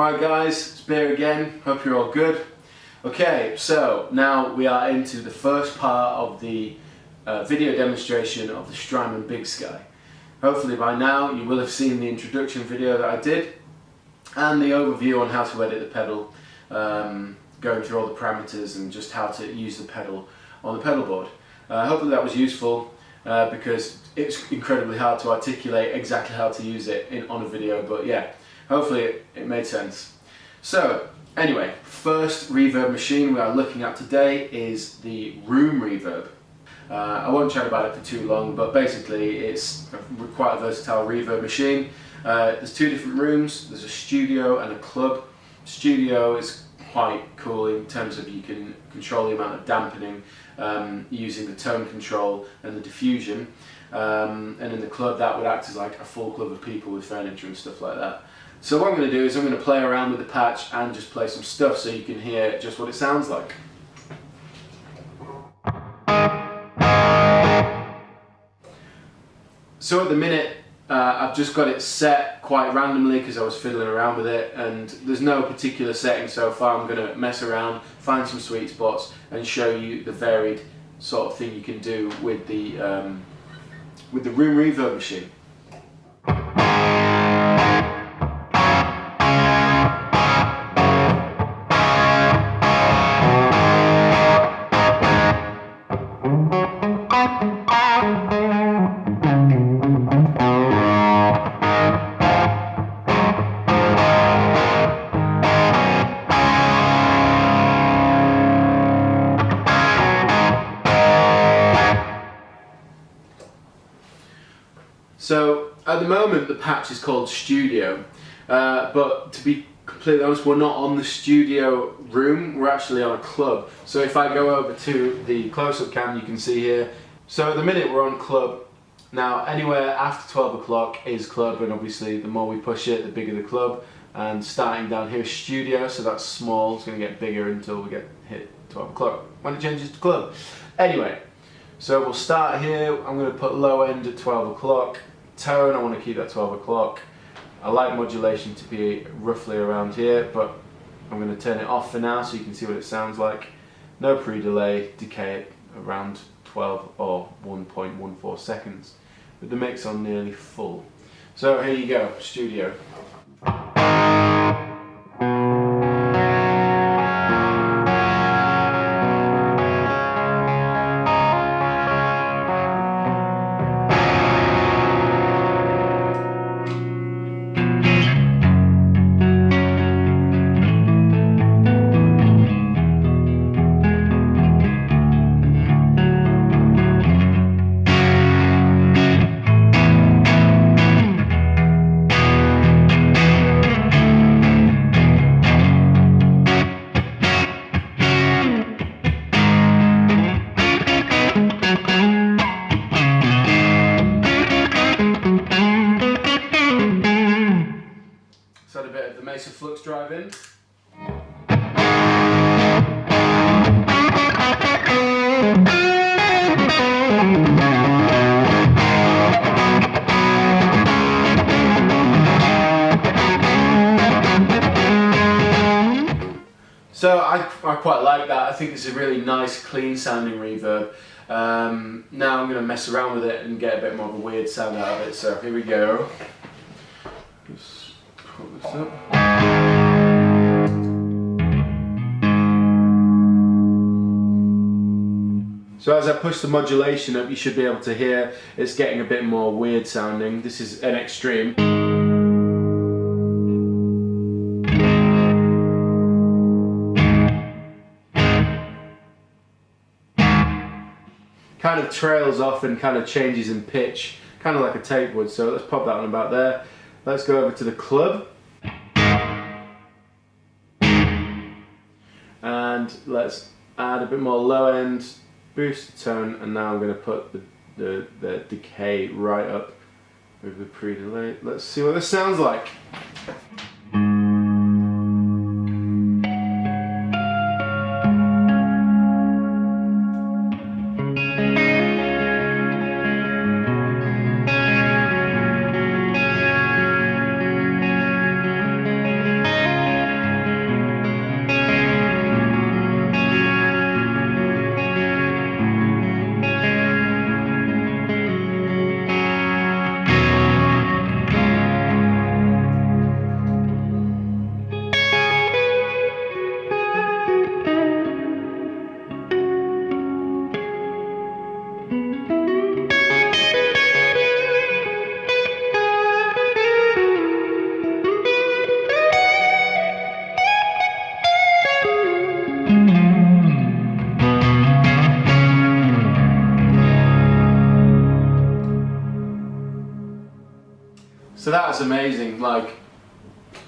Alright guys, it's Beer again, hope you're all good. Okay, so now we are into the first part of the video demonstration of the Strymon BigSky. Hopefully by now you will have seen the introduction video that I did and the overview on how to edit the pedal, going through all the parameters and just how to use the pedal on the pedal board. Hopefully that was useful because it's incredibly hard to articulate exactly how to use it on a video, but yeah. Hopefully it made sense. So anyway, first reverb machine we are looking at today is the room reverb. I won't chat about it for too long, but basically it's quite a versatile reverb machine. There's two different rooms, there's a studio and a club. Studio is quite cool in terms of you can control the amount of dampening using the tone control and the diffusion. And in the club that would act as like a full club of people with furniture and stuff like that. So what I'm going to do is I'm going to play around with the patch and just play some stuff so you can hear just what it sounds like. So at the minute I've just got it set quite randomly because I was fiddling around with it, and there's no particular setting so far. I'm going to mess around, find some sweet spots and show you the varied sort of thing you can do with the room reverb machine. So at the moment the patch is called Studio, but to be completely honest, we're not on the studio room, we're actually on a club. So if I go over to the close-up cam, you can see here. So at the minute we're on club. Now anywhere after 12 o'clock is club, and obviously the more we push it, the bigger the club. And starting down here is studio, so that's small, it's going to get bigger until we get hit 12 o'clock, when it changes to club. Anyway, so we'll start here. I'm going to put low end at 12 o'clock. Tone, I want to keep that 12 o'clock. I like modulation to be roughly around here, but I'm going to turn it off for now so you can see what it sounds like. No pre-delay, decay it around 12 or 1.14 seconds. With the mix on nearly full. So here you go, studio. A bit of the Massaad flux drive in. So I quite like that. I think it's a really nice, clean sounding reverb. Now I'm going to mess around with it and get a bit more of a weird sound out of it. So here we go. Just put this up. So as I push the modulation up, you should be able to hear it's getting a bit more weird sounding. This is an extreme. Kind of trails off and kind of changes in pitch, kind of like a tape would. So let's pop that on about there. Let's go over to the club. And let's add a bit more low end, boost the tone, and now I'm going to put the decay right up with the pre-delay. Let's see what this sounds like. So that's amazing. Like,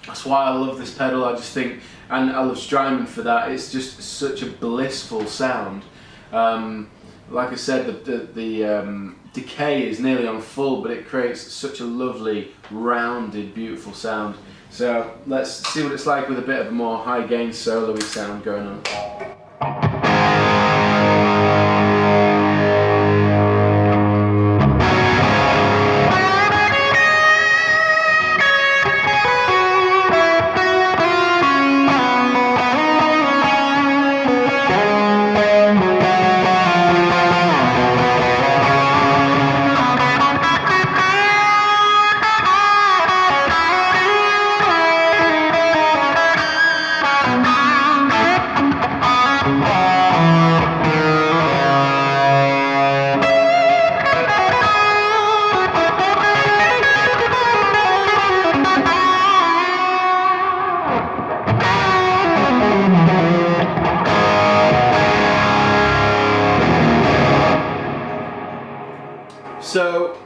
that's why I love this pedal. I just think, and I love Strymon for that. It's just such a blissful sound. Like I said, the decay is nearly on full, but it creates such a lovely, rounded, beautiful sound. So let's see what it's like with a bit of a more high gain solo-y sound going on. So,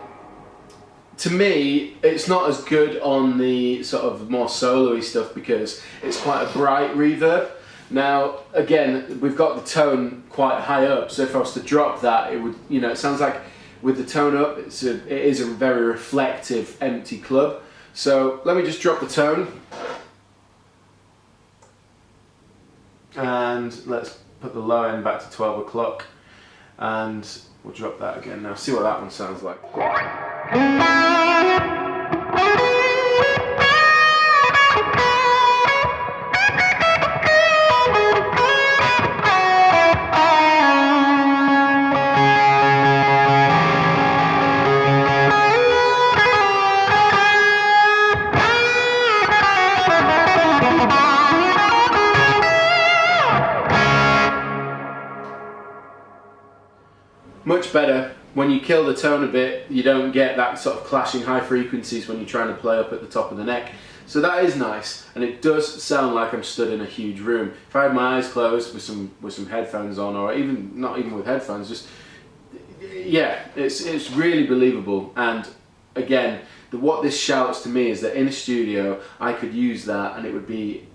to me, it's not as good on the sort of more solo-y stuff because it's quite a bright reverb. Now, again, we've got the tone quite high up, so if I was to drop that, it would, you know, it sounds like with the tone up, it is a very reflective, empty club. So, let me just drop the tone. And let's put the low end back to 12 o'clock. And we'll drop that again now. See what that one sounds like. Much better. When you kill the tone a bit, you don't get that sort of clashing high frequencies when you're trying to play up at the top of the neck. So that is nice, and it does sound like I'm stood in a huge room. If I had my eyes closed with some headphones on, or even not even with headphones, just yeah, it's really believable. And again, what this shouts to me is that in a studio I could use that and it would be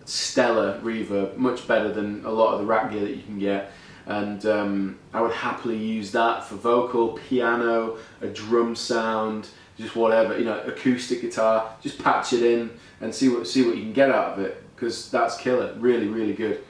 stellar reverb, much better than a lot of the rack gear that you can get. And I would happily use that for vocal, piano, a drum sound, just whatever, you know, acoustic guitar. Just patch it in and see what you can get out of it, because that's killer, really, really good.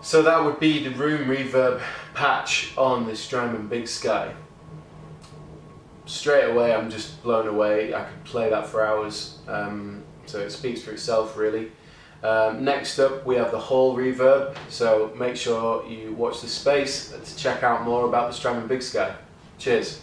So that would be the room reverb patch on the Strymon BigSky. Straight away I'm just blown away. I could play that for hours, so it speaks for itself really. Next up we have the hall reverb, so make sure you watch the space to check out more about the Strymon BigSky. Cheers.